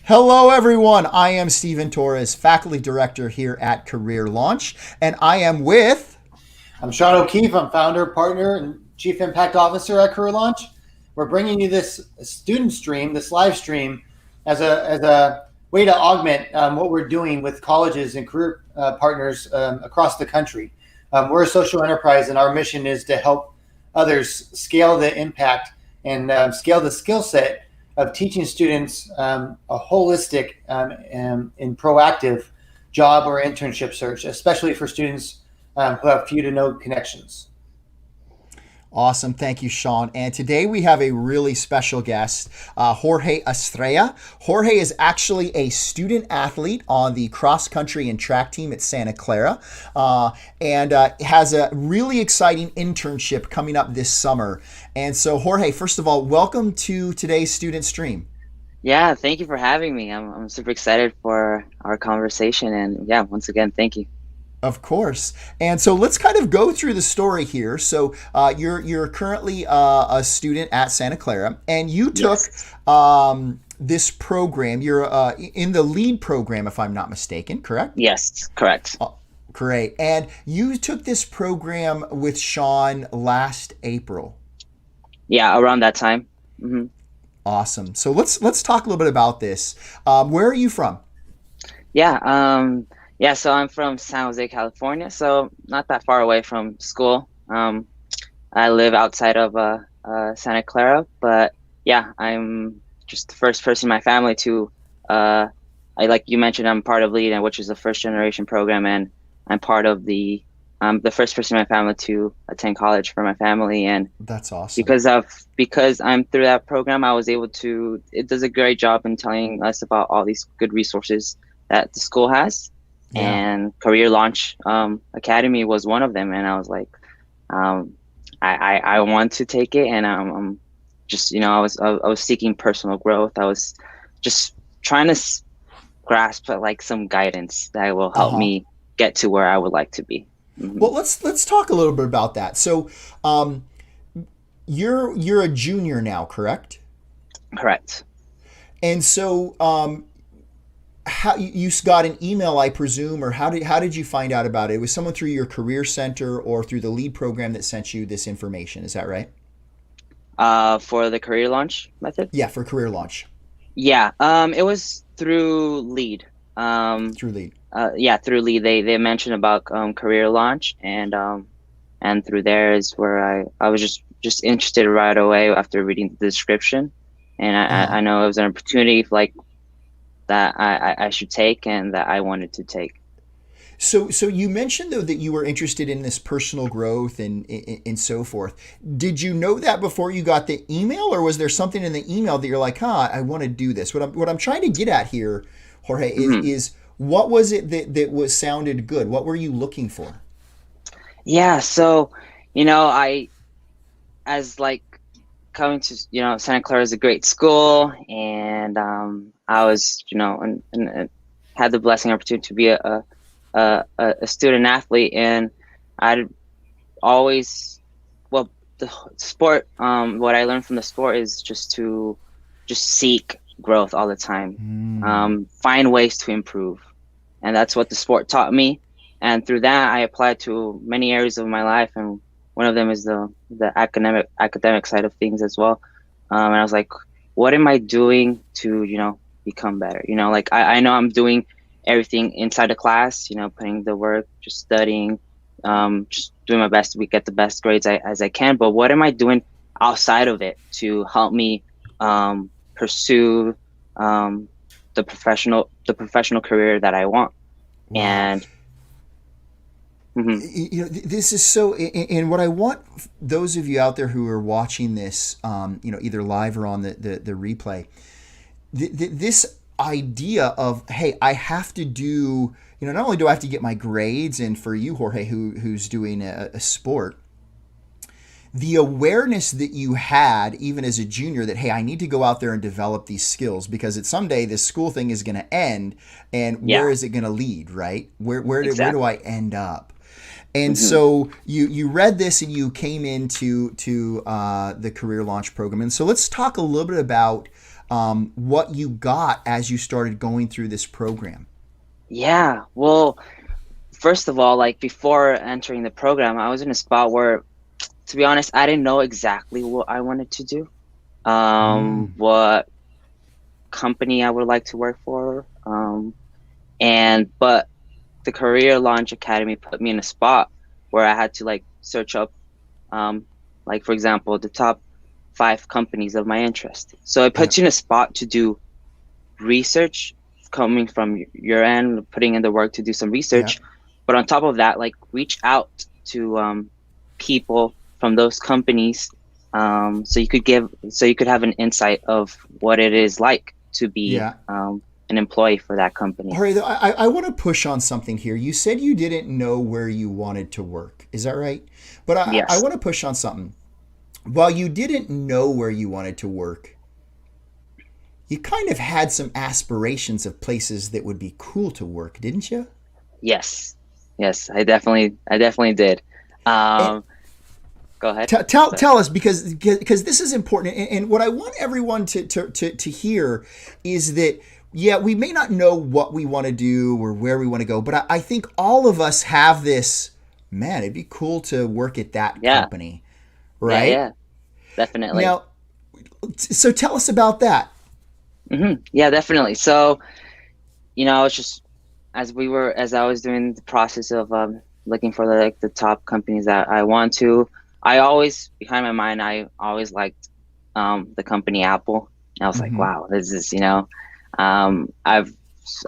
Hello, everyone. I am Stephen Torres, Faculty Director here at Career Launch, and I am with... I'm Sean O'Keefe. I'm founder, partner, and Chief Impact Officer at Career Launch. We're bringing you this student stream, this live stream, as a way to augment what we're doing with colleges and career partners across the country. We're a social enterprise, and our mission is to help others scale the impact and scale the skill set of teaching students a holistic and proactive job or internship search, especially for students who have few to no connections. Awesome. Thank you, Sean. And today we have a really special guest, Jorge Estrella. Jorge is actually a student athlete on the cross country and track team at Santa Clara and has a really exciting internship coming up this summer. And so, Jorge, first of all, welcome to today's student stream. Yeah, thank you for having me. I'm super excited for our conversation. And yeah, once again, thank you. Of course. And so let's kind of go through the story here. So you're currently a student at Santa Clara, and you took this program. You're in the lead program, if I'm not mistaken, correct? Yes, correct. Great. And you took this program with Sean last April. Yeah, around that time. Mm-hmm. Awesome. So let's talk a little bit about this. Where are you from? Yeah, so I'm from San Jose, California, so not that far away from school. I live outside of Santa Clara, but yeah, I'm just the first person in my family to, like you mentioned, I'm part of LEAD, which is a first generation program, and I'm part of the first person in my family to attend college for my family. And that's awesome. Because I'm through that program, I was able to, it does a great job in telling us about all these good resources that the school has. Yeah. And Career Launch Academy was one of them, and I was like, I want to take it, and I'm just, I was seeking personal growth. I was just trying to grasp like some guidance that will help me get to where I would like to be. Mm-hmm. Well, let's talk a little bit about that. So, you're a junior now, correct? Correct. And so, how you got an email, I presume, or how did you find out about it? Was someone through your career center or through the LEAD program that sent you this information? Is that right? For the Career Launch method? Yeah, for Career Launch. Yeah, it was through LEAD. Through LEAD. Through LEAD. They mentioned about Career Launch, and through there is where I was just interested right away after reading the description, and I know it was an opportunity like that I should take and that I wanted to take. So you mentioned though that you were interested in this personal growth and so forth. Did you know that before you got the email, or was there something in the email that you're like, I want to do this? What I'm trying to get at here, Jorge, is what was it that was sounded good? What were you looking for? Yeah, so I as like coming to Santa Clara is a great school, and I was and had the blessing opportunity to be a student athlete, and I'd always the sport what I learned from the sport is just to seek growth all the time, find ways to improve, and that's what the sport taught me. And through that I applied to many areas of my life, and one of them is the academic side of things as well. And I was like, what am I doing to, become better? Like I know I'm doing everything inside the class, putting the work, just studying, just doing my best to get the best grades as I can. But what am I doing outside of it to help me pursue the professional career that I want? Wow. And this is so, and what I want those of you out there who are watching this, either live or on the replay, this idea of, hey, I have to do, not only do I have to get my grades, and for you, Jorge, who's doing a sport, the awareness that you had even as a junior that, hey, I need to go out there and develop these skills, because someday this school thing is going to end, and where is it going to lead, right? Where do I end up? And so you read this and you came into the Career Launch program. And so let's talk a little bit about what you got as you started going through this program. Yeah. Well, first of all, like before entering the program, I was in a spot where, to be honest, I didn't know exactly what I wanted to do, Mm. what company I would like to work for. And but the Career Launch Academy put me in a spot where I had to like search up, like for example, the top 5 companies of my interest. So it Yeah. puts you in a spot to do research coming from your end, putting in the work to do some Yeah. research. But on top of that, like reach out to people from those companies, so you could have an insight of what it is like to be Yeah. an employee for that company. All right. I want to push on something here. You said you didn't know where you wanted to work. Is that right? But I Yes. want to push on something. While you didn't know where you wanted to work, you kind of had some aspirations of places that would be cool to work, didn't you? Yes. Yes. I definitely did. And Um, Go ahead. Sorry. tell us, because this is important, and what I want everyone to hear is that, yeah, we may not know what we want to do or where we want to go, but I think all of us have this, man, it'd be cool to work at that Yeah. company, Yeah. right? Yeah. Definitely. Now, so tell us about that. Yeah, definitely. So, it's just as I was doing the process of looking for the top companies that I want to, I always behind my mind I always liked the company Apple. I was like, Mm-hmm. wow, this is um, I've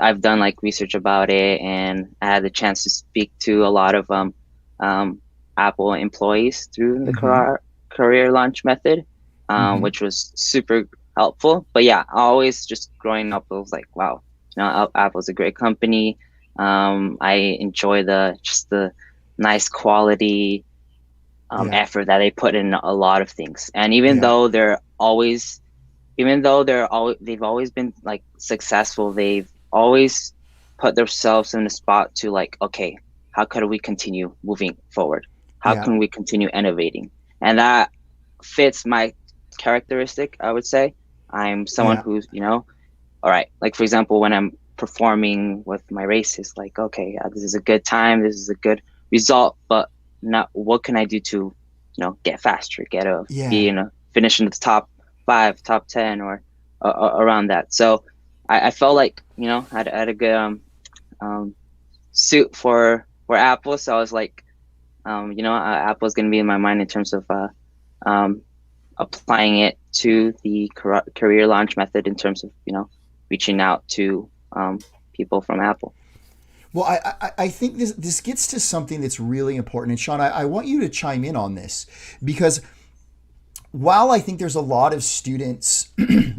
I've done like research about it, and I had the chance to speak to a lot of um, Apple employees through the Mm-hmm. career launch method, Mm-hmm. which was super helpful. But yeah, always just growing up, I was like, wow, Apple's a great company. I enjoy the nice quality Yeah. effort that they put in a lot of things. And Yeah. they've always been like successful, they've always put themselves in a spot to like, okay, how could we continue moving forward? How Yeah. can we continue innovating? And that fits my characteristic, I would say. I'm someone Yeah. who's, all right, like for example, when I'm performing with my races, like, okay, this is a good time, this is a good result, but not what can I do to, get faster, be Yeah. finish in the top 5, top 10, or around that. So I felt like, I had a good um, suit for Apple. So I was like, Apple's gonna be in my mind in terms of um, applying it to the career launch method in terms of reaching out to people from Apple. Well, I think this gets to something that's really important. And Sean, I want you to chime in on this because while I think there's a lot of students,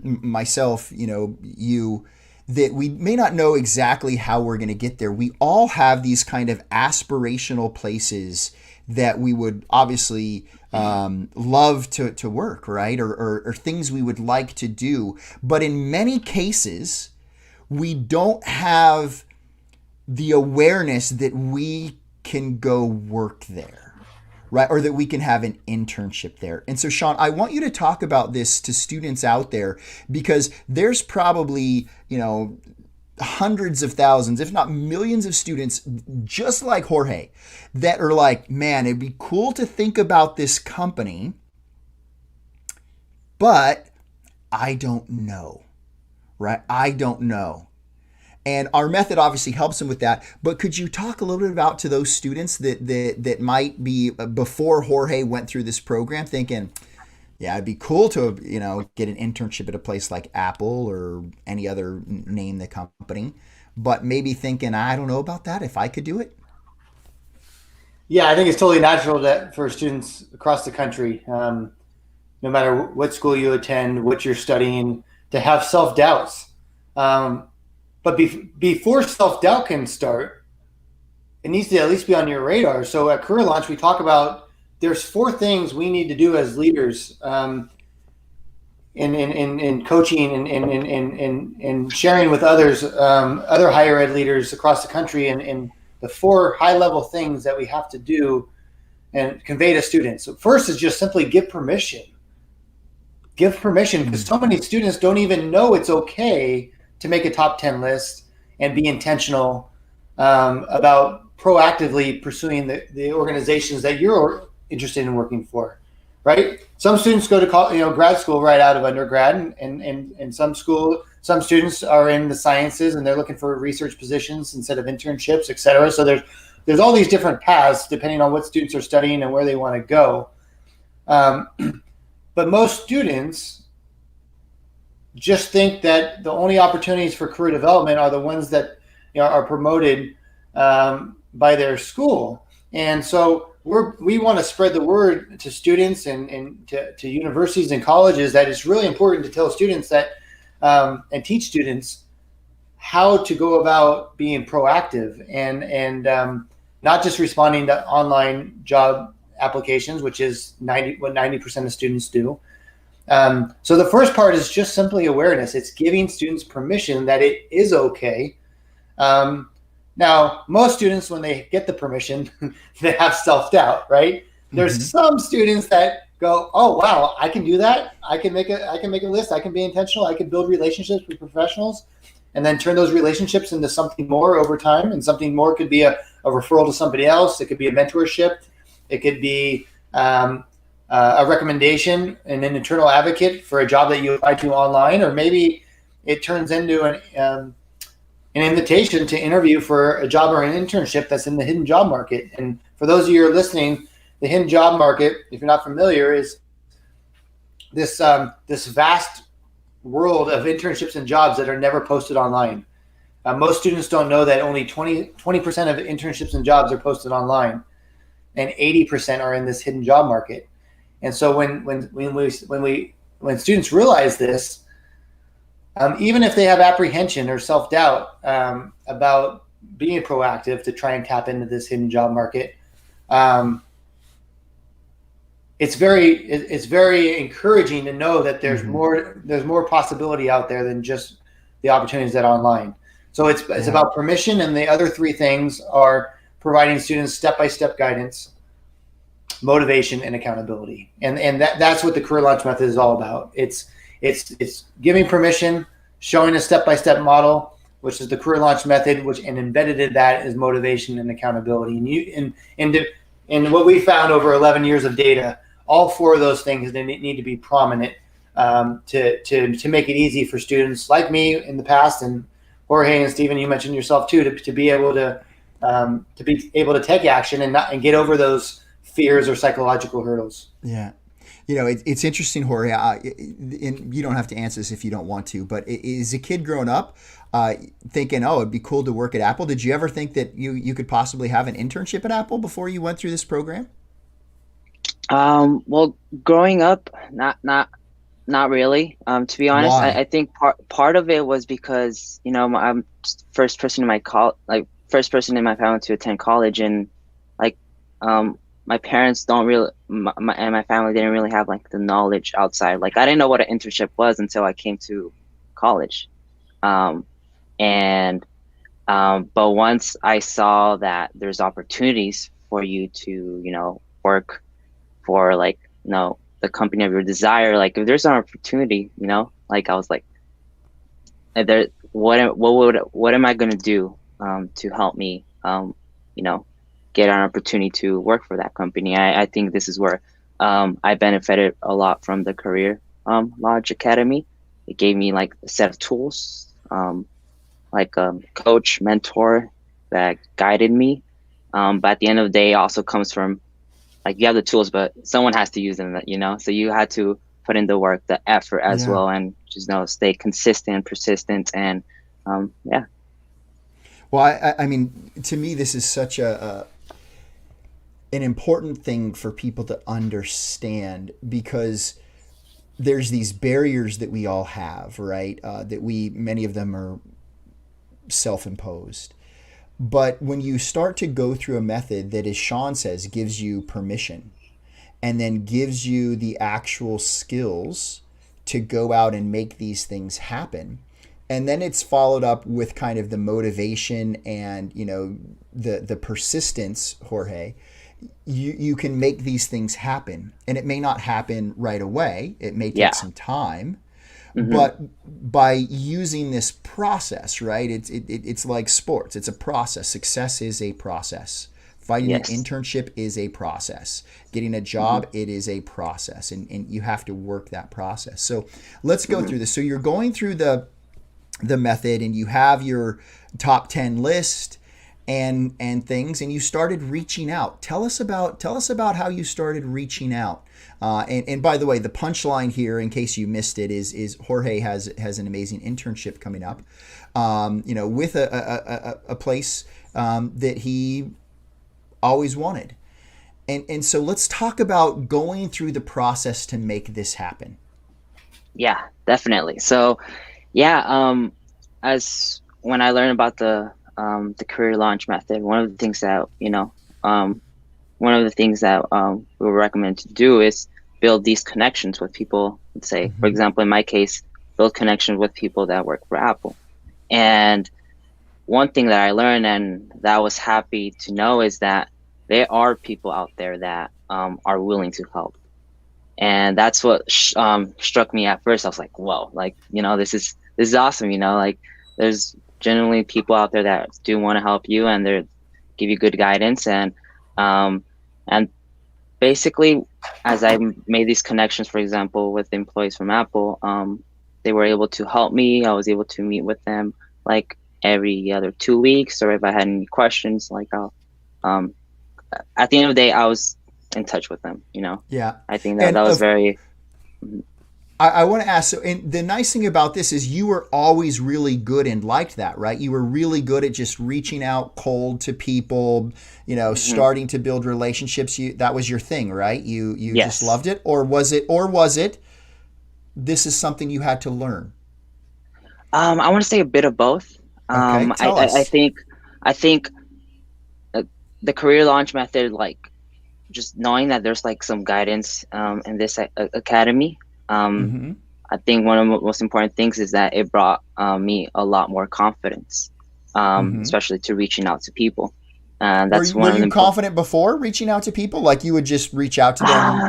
myself, you, that we may not know exactly how we're going to get there, we all have these kind of aspirational places that we would obviously love to work, right? Or things we would like to do. But in many cases, we don't have the awareness that we can go work there, right? Or that we can have an internship there. And so, Sean, I want you to talk about this to students out there because there's probably, hundreds of thousands, if not millions of students just like Jorge that are like, man, it'd be cool to think about this company, but I don't know, right? I don't know. And our method obviously helps them with that. But could you talk a little bit about to those students that might be before Jorge went through this program thinking, yeah, it'd be cool to get an internship at a place like Apple or any other name the company, but maybe thinking, I don't know about that if I could do it. Yeah, I think it's totally natural that for students across the country, no matter what school you attend, what you're studying, to have self doubts. But before self doubt can start, it needs to at least be on your radar. So at Career Launch, we talk about there's 4 things we need to do as leaders in coaching and sharing with others, other higher ed leaders across the country, and the 4 high level things that we have to do and convey to students. So first is just simply get permission. give permission, because so many students don't even know it's okay to make a top 10 list and be intentional about proactively pursuing the organizations that you're interested in working for, right? Some students go to grad school right out of undergrad, and some students are in the sciences and they're looking for research positions instead of internships, et cetera. So there's all these different paths depending on what students are studying and where they want to go. But most students just think that the only opportunities for career development are the ones that are promoted by their school. And so we want to spread the word to students and to universities and colleges that it's really important to tell students that and teach students how to go about being proactive and not just responding to online job applications, which is what 90% of students do. So the first part is just simply awareness. It's giving students permission that it is okay. Now, most students, when they get the permission, they have self-doubt, right? There's some students that go, "Oh, wow, I can do that. I can make a list. I can be intentional. I can build relationships with professionals, and then turn those relationships into something more over time." And something more could be a referral to somebody else. It could be a mentorship. It could be a recommendation and an internal advocate for a job that you apply to online, or maybe it turns into an invitation to interview for a job or an internship that's in the hidden job market. And for those of you who are listening, the hidden job market, if you're not familiar, is this vast world of internships and jobs that are never posted online. Most students don't know that only 20% of internships and jobs are posted online, and 80% are in this hidden job market. And so when students realize this, even if they have apprehension or self-doubt about being proactive to try and tap into this hidden job market, it's very encouraging to know that there's more possibility out there than just the opportunities that are online. So it's about permission, and the other three things are providing students step-by-step guidance, motivation, and accountability. And that's what the Career Launch Method is all about. It's giving permission, showing a step-by-step model, which is the Career Launch Method, and embedded in that is motivation and accountability. And what we found over 11 years of data, all four of those things need to be prominent to make it easy for students like me in the past, and Jorge and Stephen, you mentioned yourself too, to be able to take action and get over those fears or psychological hurdles. Yeah. It's interesting, Jorge, and you don't have to answer this if you don't want to, but is a kid growing up thinking, oh, it'd be cool to work at Apple? Did you ever think that you could possibly have an internship at Apple before you went through this program? Well, growing up, not really. To be honest, I think part of it was because, I'm first person in my family to attend college, and my parents don't really, and my family didn't really have the knowledge outside. I didn't know what an internship was until I came to college. But once I saw that there's opportunities for you to, work for the company of your desire, if there's an opportunity, I was like, what am I going to do to help me, get an opportunity to work for that company? I think this is where I benefited a lot from the Career Launch Academy. It gave me a set of tools, like a coach, mentor that guided me. But at the end of the day, it also comes from you have the tools, but someone has to use them, so you had to put in the work, the effort as well, and just stay consistent, persistent, and yeah. Well, I mean, to me, this is such an important thing for people to understand, because there's these barriers that we all have, right? That many of them are self-imposed. But when you start to go through a method that, as Sean says, gives you permission and then gives you the actual skills to go out and make these things happen, and then it's followed up with kind of the motivation and, the persistence, Jorge, you can make these things happen, and it may not happen right away. It may take Yeah. some time, Hmm. but by using this process, right? It's like sports. It's a process. Success is a process. Finding an Yes. internship is a process. Getting a Hmm. job, it is a process, and you have to work that process. So let's go Hmm. through this. So you're going through the method, and you have your top 10 list and things, and you started reaching out. Tell us about how you started reaching out. And by the way, the punchline here, in case you missed it, is Jorge has an amazing internship coming up, with a place that he always wanted. And so let's talk about going through the process to make this happen. Yeah, definitely. So, yeah, as when I learned about the career launch method, one of the things that we were recommended to do is build these connections with people. Let's say, for Mm-hmm. example, in my case, build connections with people that work for Apple. And one thing that I learned and that I was happy to know is that there are people out there that are willing to help. And that's what struck me at first. I was like, whoa, like, this is awesome. Like, there's genuinely people out there that do want to help you, and they give you good guidance. Um, and basically, as I made these connections, for example, with employees from Apple, they were able to help me. I was able to meet with them like every other 2 weeks, or if I had any questions, like um, at the end of the day, I was in touch with them. Yeah. I think that And that was very. I want to ask, so, and the nice thing about this is you were always really good and liked that, right? You were really good at just reaching out cold to people, Mhm. starting to build relationships. That was your thing, right? You just Yes. loved it, or was it this is something you had to learn? I want to say a bit of both. Okay, tell I us. think I think uh, the career launch method, like just knowing that there's like some guidance in this academy. Um, Mm-hmm. I think one of the most important things is that it brought me a lot more confidence, Mm-hmm. especially to reaching out to people. And Were that's you, one were of the you important. confident before reaching out to people? Like you would just reach out to them?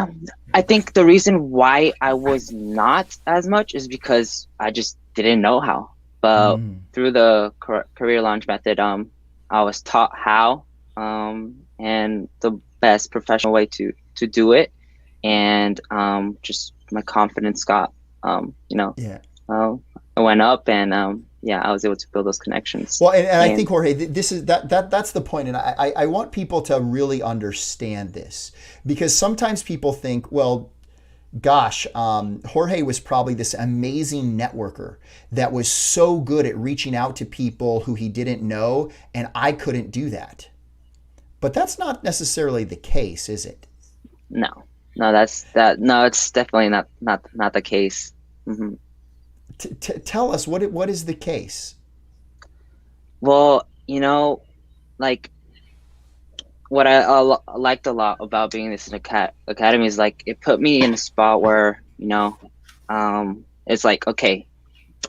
I think the reason why I was not as much is because I just didn't know how. But Mm. through the career launch method, I was taught how, and the best professional way to do it, and just my confidence got, Yeah. uh, it went up, and yeah, I was able to build those connections, Well, and I think, and Jorge, this is that's the point, and I want people to really understand this, because sometimes people think, well, gosh, Jorge was probably this amazing networker that was so good at reaching out to people who he didn't know, and I couldn't do that. But that's not necessarily the case, is it? no, no, no, it's definitely not the case. Hmm. Tell us what is the case. Well, like what I liked a lot about being this in academy is like it put me in a spot where it's like, okay,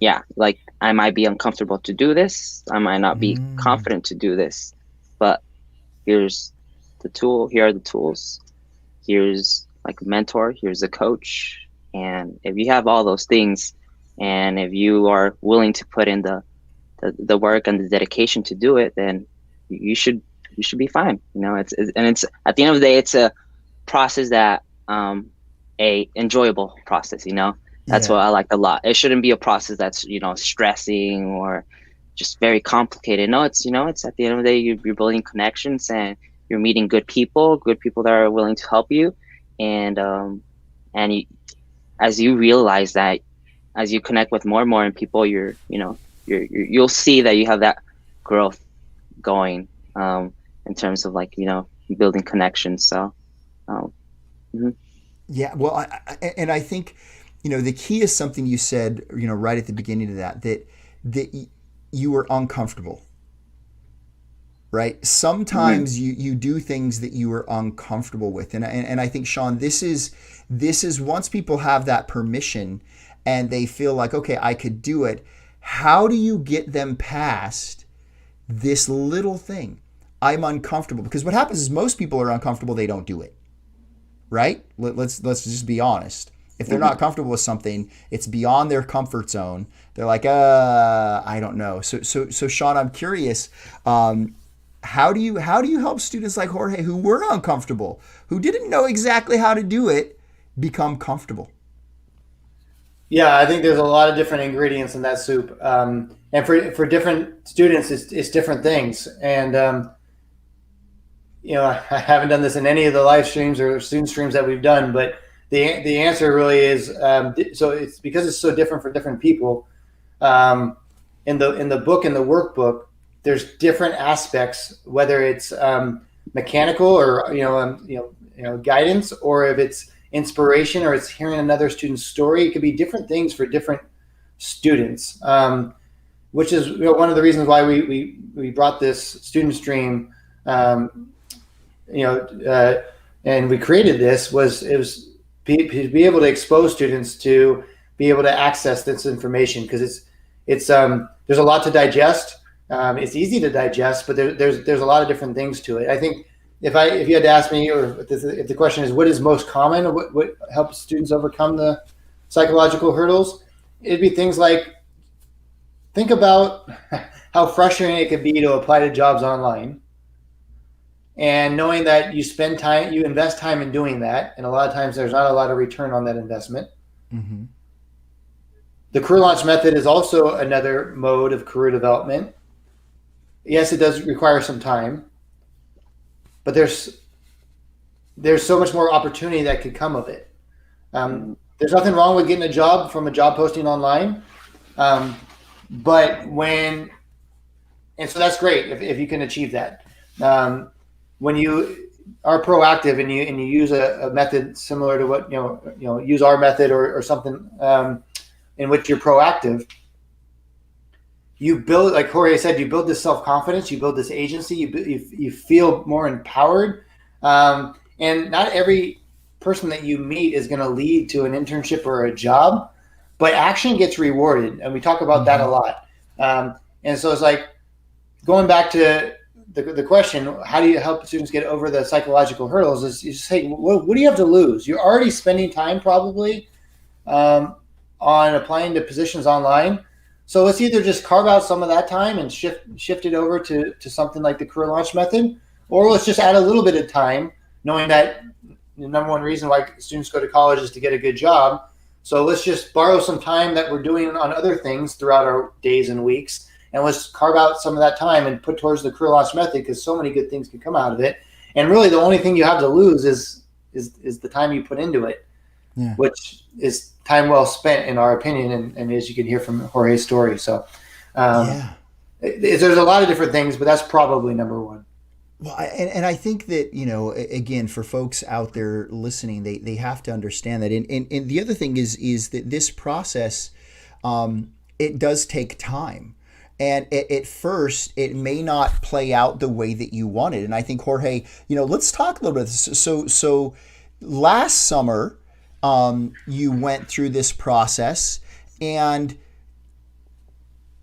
yeah, like I might be uncomfortable to do this, I might not be Mm, confident to do this, but here's here are the tools, here's like a mentor, here's a coach, and if you have all those things, and if you are willing to put in the work and the dedication to do it, then you should you should be fine. It's at the end of the day, it's a process that a enjoyable process. That's yeah, what I like a lot. It shouldn't be a process that's stressing or just very complicated. No, it's at the end of the day, you're building connections and you're meeting good people that are willing to help you, and and as you realize that, as you connect with more and more people, you'll see that you have that growth going, in terms of like building connections. So um, mhm. yeah. Well, and I think the key is something you said right at the beginning of that you were uncomfortable, right? Mhm. Sometimes you do things that you are uncomfortable with, and I think, Sean, this is once people have that permission and they feel like, okay, I could do it. How do you get them past this little thing? I'm uncomfortable. Because what happens is most people are uncomfortable, they don't do it. Right? Let's just be honest. If they're not comfortable with something, it's beyond their comfort zone. They're like, I don't know. So Sean, I'm curious, how do you help students like Jorge who were uncomfortable, who didn't know exactly how to do it, become comfortable? Yeah, I think there's a lot of different ingredients in that soup, and for different students, it's different things. And I haven't done this in any of the live streams or student streams that we've done, but the answer really is so it's because it's so different for different people. In the book, in the workbook, there's different aspects, whether it's mechanical or guidance, or if it's inspiration or it's hearing another student's story. It could be different things for different students, which is one of the reasons why we brought this student stream, and we created this. It was to be able to expose students to be able to access this information, because it's there's a lot to digest. It's easy to digest, but there's a lot of different things to it. I think if you had to ask me, or if the question is what is most common, or what helps students overcome the psychological hurdles, it'd be things like, think about how frustrating it could be to apply to jobs online, and knowing that you invest time in doing that, and a lot of times there's not a lot of return on that investment. Mm-hmm. The career launch method is also another mode of career development. Yes, it does require some time, but there's so much more opportunity that could come of it. There's nothing wrong with getting a job from a job posting online, but so that's great if you can achieve that. When you are proactive and you use a method similar to what use our method or something in which you're proactive, you build, like Jorge said, you build this self-confidence, you build this agency, you feel more empowered, and not every person that you meet is going to lead to an internship or a job, but action gets rewarded, and we talk about that a lot. And so it's like, going back to the question, how do you help students get over the psychological hurdles, is you say, what do you have to lose? You're already spending time probably on applying to positions online. So let's either just carve out some of that time and shift it over to something like the career launch method, or let's just add a little bit of time, knowing that the number one reason why students go to college is to get a good job. So let's just borrow some time that we're doing on other things throughout our days and weeks, and let's carve out some of that time and put towards the career launch method, because so many good things can come out of it. And really the only thing you have to lose is the time you put into it, which is time well spent, in our opinion, and as you can hear from Jorge's story. So there's a lot of different things, but that's probably number one. Well, and I think that, again, for folks out there listening, they have to understand that. And the other thing is that this process, it does take time. And at first, it may not play out the way that you wanted. And I think, Jorge, let's talk a little bit. So last summer, you went through this process, and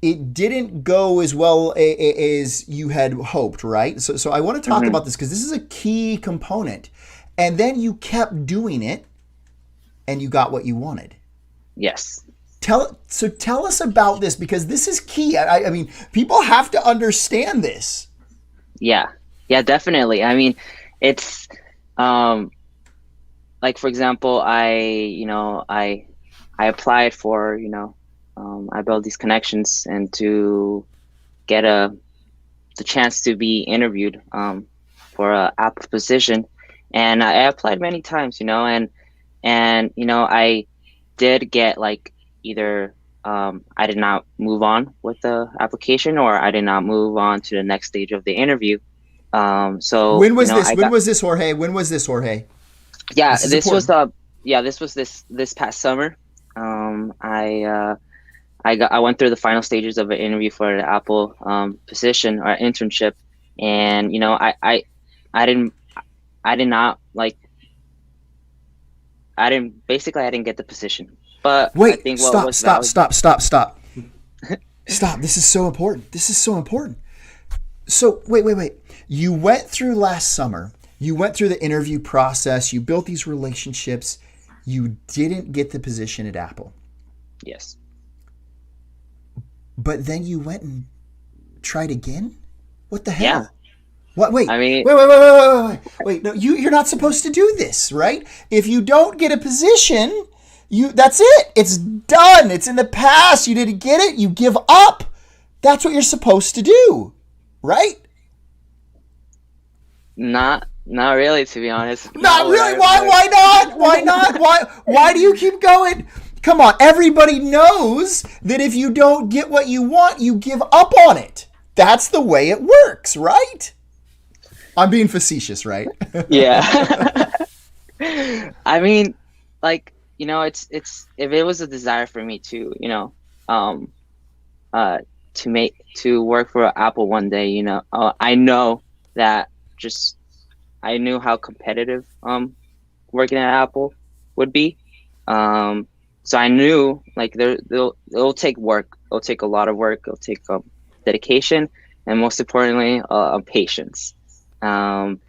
it didn't go as well as you had hoped, right? So I want to talk about this, because this is a key component. And then you kept doing it, and you got what you wanted. Yes. Tell us about this, because this is key. I mean, people have to understand this. Yeah, definitely. I mean, it's like, for example, I applied for, I built these connections, and to get the chance to be interviewed for a Apple position, and I applied many times, and I did get, like, either I did not move on with the application, or I did not move on to the next stage of the interview. So when was this? When was this, Jorge? When was this, Jorge? Yeah, this was this past summer. I went through the final stages of an interview for the Apple position or internship, and I didn't get the position. But wait, I think stop. Stop. This is so important. So wait. You went through last summer. You went through the interview process. You built these relationships. You didn't get the position at Apple. Yes. But then you went and tried again? What the hell? Yeah. What? Wait. I mean, wait. No, you're not supposed to do this, right? If you don't get a position, that's it. It's done. It's in the past. You didn't get it. You give up. That's what you're supposed to do, right? not really, to be honest. Not really. Why not? Why not? Why do you keep going? Come on. Everybody knows that if you don't get what you want, you give up on it. That's the way it works, right? I'm being facetious, right? Yeah. I mean, like, you know, it's if it was a desire for me to, you know, to work for Apple one day, you know, I know that I knew how competitive working at Apple would be. So I knew like it'll take work. It'll take a lot of work. It'll take dedication, and most importantly, patience. And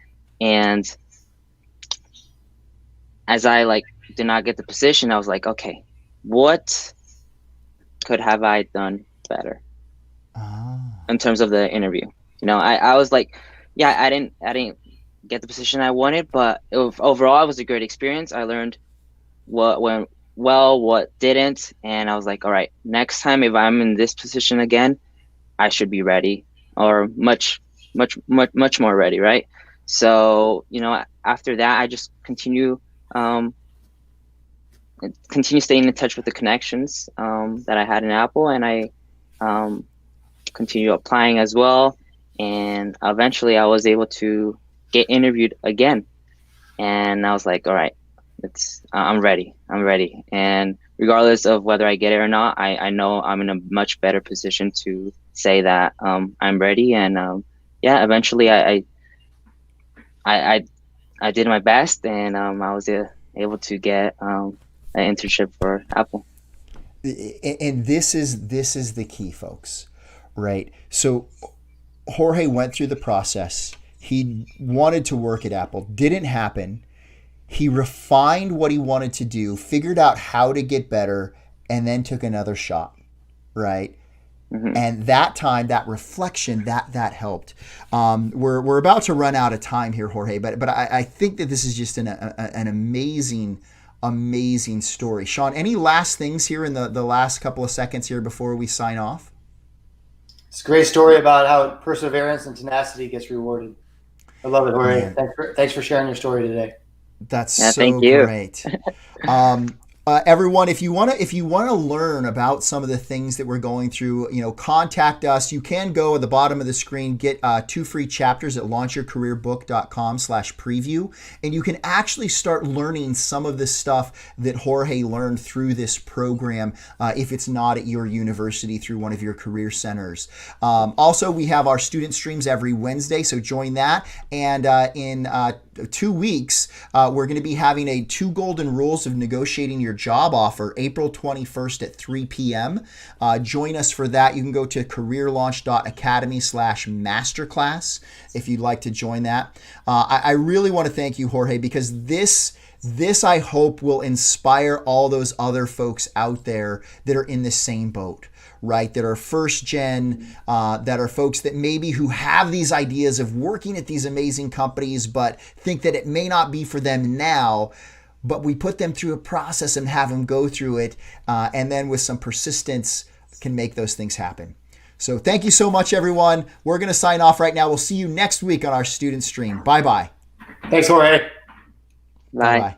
as I like did not get the position, I was like, okay, what could have I done better in terms of the interview? You know, I was like, yeah, I didn't get the position I wanted, but overall it was a great experience. I learned what went well, what didn't, and I was like, all right, next time if I'm in this position again, I should be ready, or much more ready, right? So, you know, after that, I just continue staying in touch with the connections that I had in Apple, and I continue applying as well. And eventually I was able to get interviewed again. And I was like, all right, I'm ready. And regardless of whether I get it or not, I know I'm in a much better position to say that I'm ready. And yeah, eventually I did my best, and I was able to get an internship for Apple. And this is the key, folks, right? So Jorge went through the process. He wanted to work at Apple. Didn't happen. He refined what he wanted to do, figured out how to get better, and then took another shot, right? Mm-hmm. And that time, that reflection, that helped. We're about to run out of time here, Jorge, but I think that this is just an amazing story. Sean, any last things here in the last couple of seconds here before we sign off? It's a great story about how perseverance and tenacity gets rewarded. I love it, Jorge. Thanks for sharing your story today. That's so great. Everyone, if you want to learn about some of the things that we're going through, contact us. You can go at the bottom of the screen, get 2 free chapters at launchyourcareerbook.com/preview, and you can actually start learning some of the stuff that Jorge learned through this program if it's not at your university through one of your career centers. Also, we have our student streams every Wednesday, so join that. And in 2 weeks, we're going to be having a 2 golden rules of negotiating your job offer, April 21st at 3 p.m. Join us for that. You can go to careerlaunch.academy/masterclass if you'd like to join that. I really want to thank you, Jorge, because this I hope will inspire all those other folks out there that are in the same boat, right? That are first gen, that are folks that maybe who have these ideas of working at these amazing companies, but think that it may not be for them now. But we put them through a process and have them go through it, and then with some persistence can make those things happen. So thank you so much, everyone. We're going to sign off right now. We'll see you next week on our student stream. Bye-bye. Thanks, Jorge. Bye. Bye-bye.